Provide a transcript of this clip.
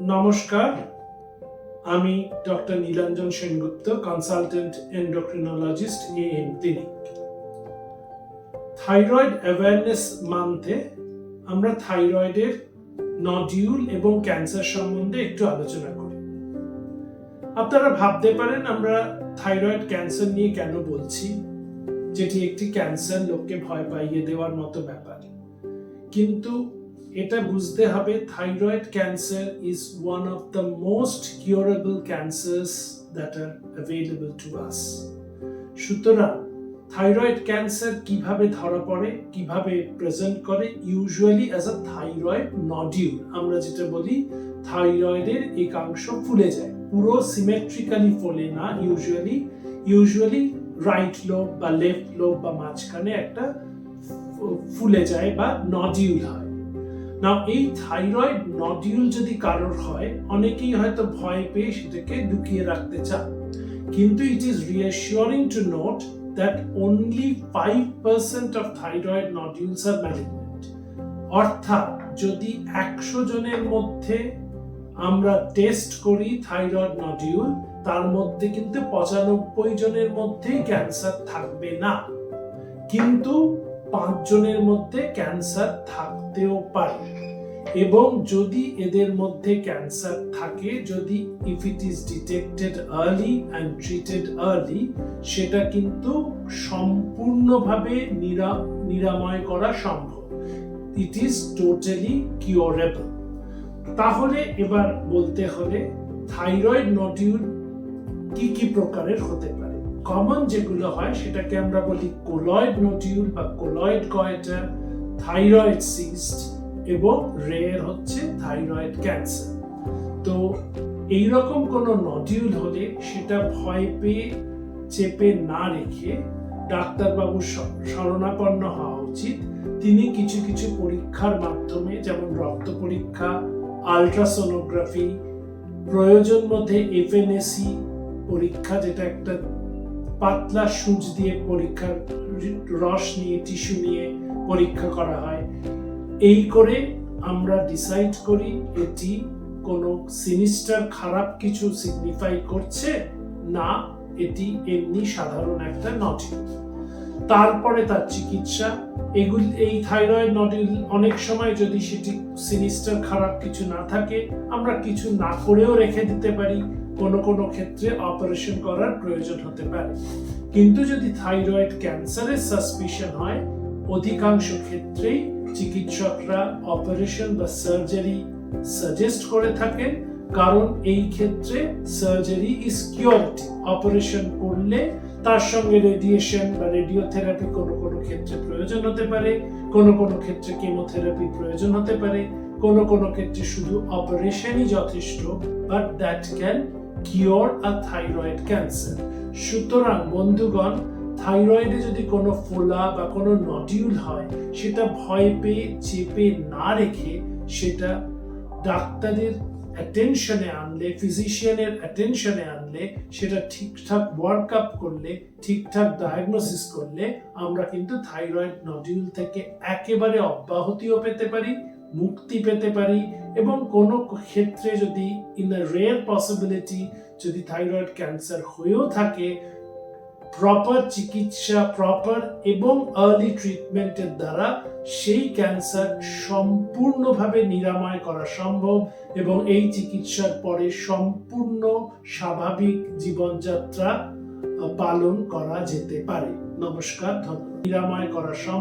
নমস্কার, আমি doctor Nilanjan Sengupta, consultant endocrinologist clinic. Thyroid awareness মান্থে আমরা থাইরয়েডের নডিউল এবং ক্যান্সার সম্বন্ধে একটু আলোচনা করি। আপনারা ভাবতে পারেন আমরা থাইরয়েড ক্যান্সার নিয়ে কেন বলছি, যেটি একটি ক্যান্সার লোককে ভয় পাইয়ে দেওয়ার মতো ব্যাপার। কিন্তু এটা বুঝতে হবে, thyroid cancer is one of the most curable cancers that are available to us. সুতরাং থাইরয়েড ক্যান্সার কিভাবে ধরা পড়ে, কিভাবে প্রেজেন্ট করে? Usually as a thyroid nodule, আমরা যেটা বলি থাইরয়েডের একাংশ ফুলে যায়, পুরো সিমেট্রিক্যালি ফোলে না। ইউজুয়ালি রাইট লোব বা লেফট লোব বা মাঝখানে একটা ফুলে যায় বা নডিউল হয়। না, এই থাইরয়েড নডিউল যদি কারোর হয়, অনেকেই হয়তো ভয় পেয়ে সেটাকে লুকিয়ে রাখতে চান, কিন্তু it is reassuring to note that only 5% of thyroid nodules are malignant. অর্থাৎ যদি 100 জনের মধ্যে আমরা টেস্ট করি থাইরয়েড নডিউল, তার মধ্যে কিন্তু 95 জনের মধ্যে ক্যান্সার থাকবে না, কিন্তু 5 জনের মধ্যে ক্যান্সার থাকতেও পারে। এবং যদি এদের মধ্যে ক্যান্সার থাকে, যদি if it is detected early and treated early, সেটা কিন্তু সম্পূর্ণভাবে নিরাময় করা সম্ভব। It is totally curable. তাহলে এবার বলতে হলে থাইরয়েড নডিউল কি কি প্রকারের হতে পারে। কমন যেগুলো হয় সেটাকে আমরা বলি কোলয়েড নডিউল বা কোলয়েড গয়টার, থাইরয়েড সিস্ট এবং রেয়ার হচ্ছে থাইরয়েড ক্যান্সার। তো এইরকম কোনো নডিউল হলে সেটা ভয় পেয়ে চেপে না রেখে ডাক্তারবাবুর শরণাপন্ন হওয়া উচিত। তিনি কিছু কিছু পরীক্ষার মাধ্যমে, যেমন রক্ত পরীক্ষা, আলট্রাসোনোগ্রাফি, প্রয়োজন মধ্যে এফএনএসি পরীক্ষা, যেটা একটা পাতলা সূচ দিয়ে পরীক্ষার রস নিয়ে, টিস্যু নিয়ে পরীক্ষা করা হয়। এই করে আমরা ডিসাইড করি এটি কোনো সিনিস্টার খারাপ কিছু সিগনিফাই করছে না, এটি এমনি সাধারণ একটা নডিউল। তারপরে তার চিকিৎসা। এই থাইরয়েড নডিউল অনেক সময় যদি সেটি সিনিস্টার খারাপ কিছু না থাকে, আমরা কিছু না করেও রেখে দিতে পারি। কোনো ক্ষেত্রে অপারেশন করার প্রয়োজন হতে পারে। কিন্তু যদি থাইরয়েড ক্যান্সারের সাসপিশন হয়, অধিকাংশ ক্ষেত্রেই চিকিৎসকরা অপারেশন বা সার্জারি সাজেস্ট করে থাকেন, কারণ এই ক্ষেত্রে সার্জারি ইজ কিউরেটিভ। অপারেশন করলে তার সঙ্গে রেডিয়েশন বা রেডিওথেরাপি কোনো ক্ষেত্রে প্রয়োজন হতে পারে, কোনো ক্ষেত্রে কেমোথেরাপি প্রয়োজন হতে পারে, কোনো ক্ষেত্রে শুধু অপারেশনই যথেষ্ট, but that can cure a thyroid cancer. সুতরাং বন্ধুগণ, থাইরয়েডে যদি কোনো ফোলা বা কোনো নডিউল হয়, সেটা ভয় পেয়ে চেপে না রেখে সেটা ডাক্তারের অ্যাটেনশনে আনলে, ফিজিশিয়ানের অ্যাটেনশনে আনলে, সেটা ঠিকঠাক ওয়ার্ক আপ করলে, ঠিকঠাক ডায়াগনোসিস করলে আমরা কিন্তু থাইরয়েড নডিউল থেকে একেবারে অব্যাহতিও পেতে পারি, মুক্তি পেতে পারি। এবং কোনো ক্ষেত্রে যদি ইন আ রেয়ার পসিবিলিটি যদি থাইরয়েড ক্যান্সার হয়েও থাকে, প্রপার চিকিৎসা, প্রপার এবং আর্লি ট্রিটমেন্টের দ্বারা সেই ক্যান্সার সম্পূর্ণভাবে নিরাময় করা সম্ভব এবং এই চিকিৎসার পরে সম্পূর্ণ স্বাভাবিক জীবনযাত্রা পালন করা যেতে পারে। নমস্কার, ধন্যবাদ। নিরাময় করা সম্ভব।